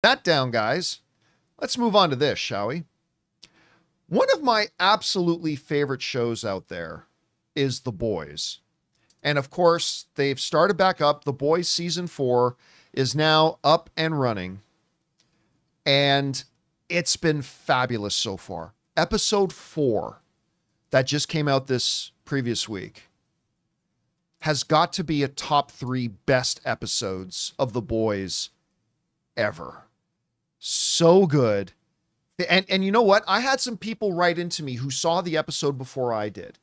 That down, guys. Let's move on to this, shall we? One of my absolutely favorite shows out there is The Boys. And of course, they've started back up. The Boys season 4 is now up and running. And it's been fabulous so far. Episode 4 that just came out this previous week has got to be a top 3 best episodes of The Boys ever. So good. And you know what? I had some people write into me who saw the episode before I did.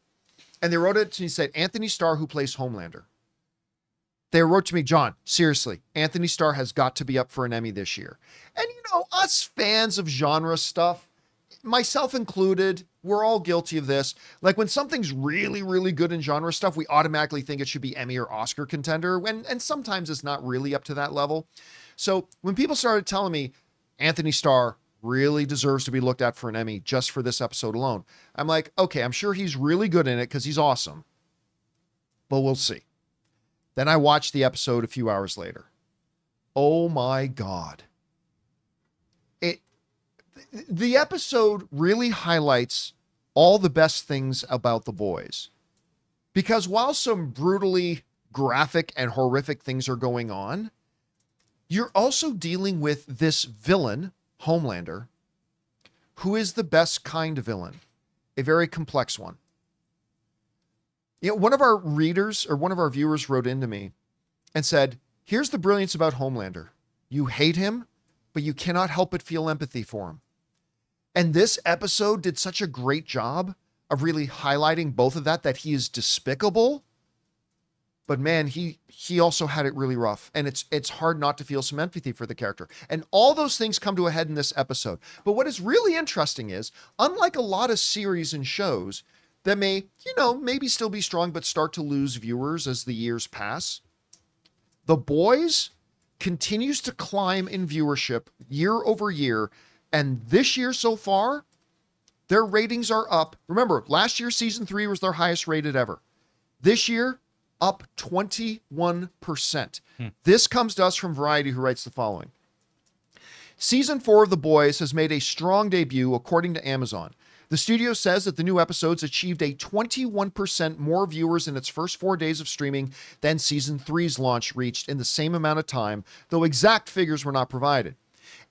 And they wrote it to me and said, Anthony Starr, who plays Homelander. They wrote to me, John, seriously, Anthony Starr has got to be up for an Emmy this year. And you know, us fans of genre stuff, myself included, we're all guilty of this. Like when something's really, really good in genre stuff, we automatically think it should be Emmy or Oscar contender. And sometimes it's not really up to that level. So when people started telling me Anthony Starr really deserves to be looked at for an Emmy just for this episode alone, I'm like, okay, I'm sure he's really good in it because he's awesome. But we'll see. Then I watched the episode a few hours later. Oh my God. The episode really highlights all the best things about The Boys. Because while some brutally graphic and horrific things are going on, you're also dealing with this villain, Homelander, who is the best kind of villain, a very complex one. You know, one of our readers or one of our viewers wrote into me and said, here's the brilliance about Homelander. You hate him, but you cannot help but feel empathy for him. And this episode did such a great job of really highlighting both of that he is despicable, but man, he also had it really rough. And it's hard not to feel some empathy for the character. And all those things come to a head in this episode. But what is really interesting is, unlike a lot of series and shows that may, maybe still be strong, but start to lose viewers as the years pass, The Boys continues to climb in viewership year over year. And this year so far, their ratings are up. Remember, last year, season 3 was their highest rated ever. This year, up 21%. This comes to us from Variety, who writes the following. Season 4 of The Boys has made a strong debut, according to Amazon. The studio says that the new episodes achieved a 21% more viewers in its first 4 days of streaming than season 3's launch reached in the same amount of time, though exact figures were not provided.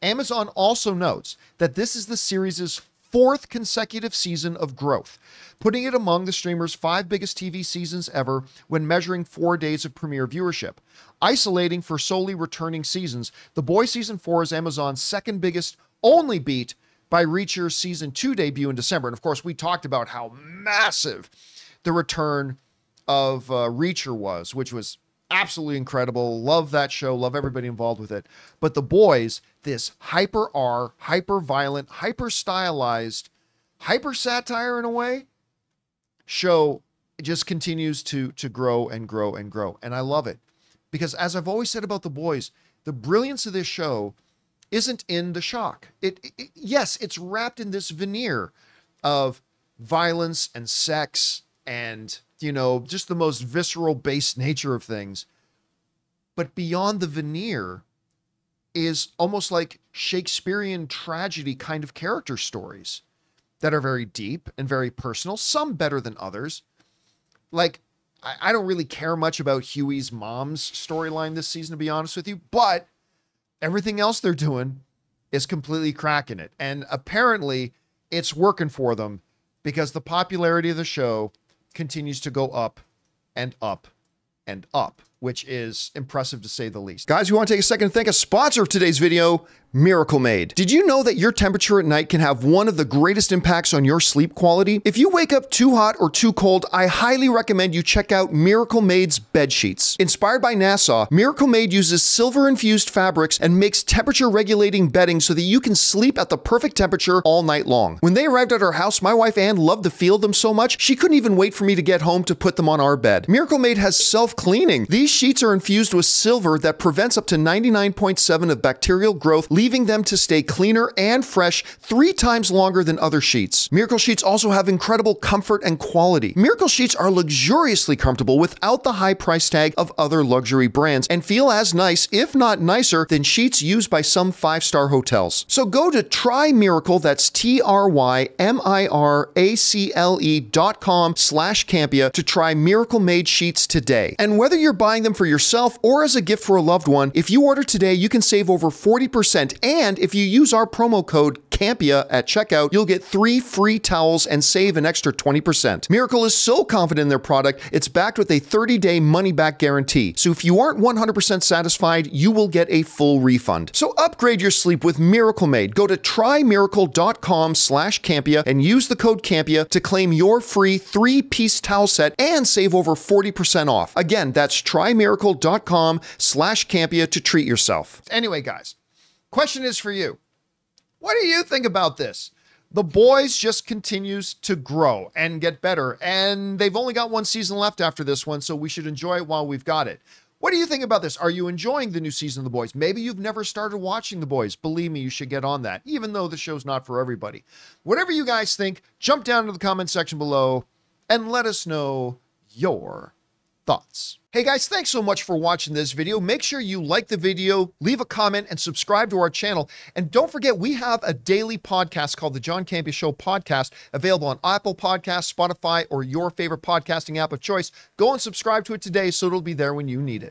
Amazon also notes that this is the series' 4th consecutive season of growth, putting it among the streamer's 5 biggest TV seasons ever when measuring 4 days of premiere viewership. Isolating for solely returning seasons, The Boys Season 4 is Amazon's 2nd biggest, only beat by Reacher's Season 2 debut in December. And of course, we talked about how massive the return of Reacher was, which was absolutely incredible. Love that show. Love everybody involved with it. But The Boys, this hyper R, hyper violent, hyper stylized, hyper satire in a way, show just continues to grow and grow and grow. And I love it because, as I've always said about The Boys, the brilliance of this show isn't in the shock. Yes, it's wrapped in this veneer of violence and sex and just the most visceral, base nature of things. But beyond the veneer is almost like Shakespearean tragedy kind of character stories that are very deep and very personal, some better than others. Like, I don't really care much about Huey's mom's storyline this season, to be honest with you, but everything else they're doing is completely cracking it. And apparently it's working for them because the popularity of the show continues to go up and up and up, which is impressive to say the least. Guys, we want to take a second to thank a sponsor of today's video, Miracle Made. Did you know that your temperature at night can have one of the greatest impacts on your sleep quality? If you wake up too hot or too cold, I highly recommend you check out Miracle Made's bed sheets. Inspired by NASA, Miracle Made uses silver-infused fabrics and makes temperature-regulating bedding so that you can sleep at the perfect temperature all night long. When they arrived at our house, my wife Ann loved the feel of them so much, she couldn't even wait for me to get home to put them on our bed. Miracle Made has self-cleaning. These These sheets are infused with silver that prevents up to 99.7% of bacterial growth, leaving them to stay cleaner and fresh 3 times longer than other sheets. Miracle sheets also have incredible comfort and quality. Miracle sheets are luxuriously comfortable without the high price tag of other luxury brands and feel as nice, if not nicer, than sheets used by some 5-star hotels. So go to TryMiracle, that's TryMiracle.com/Campea to try Miracle Made sheets today. And whether you're buying them for yourself or as a gift for a loved one, if you order today, you can save over 40%. And if you use our promo code Campea at checkout, you'll get 3 free towels and save an extra 20%. Miracle is so confident in their product, it's backed with a 30-day money-back guarantee. So if you aren't 100% satisfied, you will get a full refund. So upgrade your sleep with Miracle Made. Go to TryMiracle.com/Campea and use the code Campea to claim your free 3-piece towel set and save over 40% off. Again, that's TryMiracle.com/Campea to treat yourself. Anyway, guys, question is for you. What do you think about this? The Boys just continues to grow and get better, and they've only got 1 season left after this one, so we should enjoy it while we've got it. What do you think about this? Are you enjoying the new season of The Boys? Maybe you've never started watching The Boys. Believe me, you should get on that, even though the show's not for everybody. Whatever you guys think, jump down into the comment section below and let us know your thoughts. Hey guys, thanks so much for watching this video. Make sure you like the video, leave a comment, and subscribe to our channel. And don't forget, we have a daily podcast called the John Campea Show podcast, available on Apple Podcasts, Spotify, or your favorite podcasting app of choice. Go and subscribe to it today so it'll be there when you need it.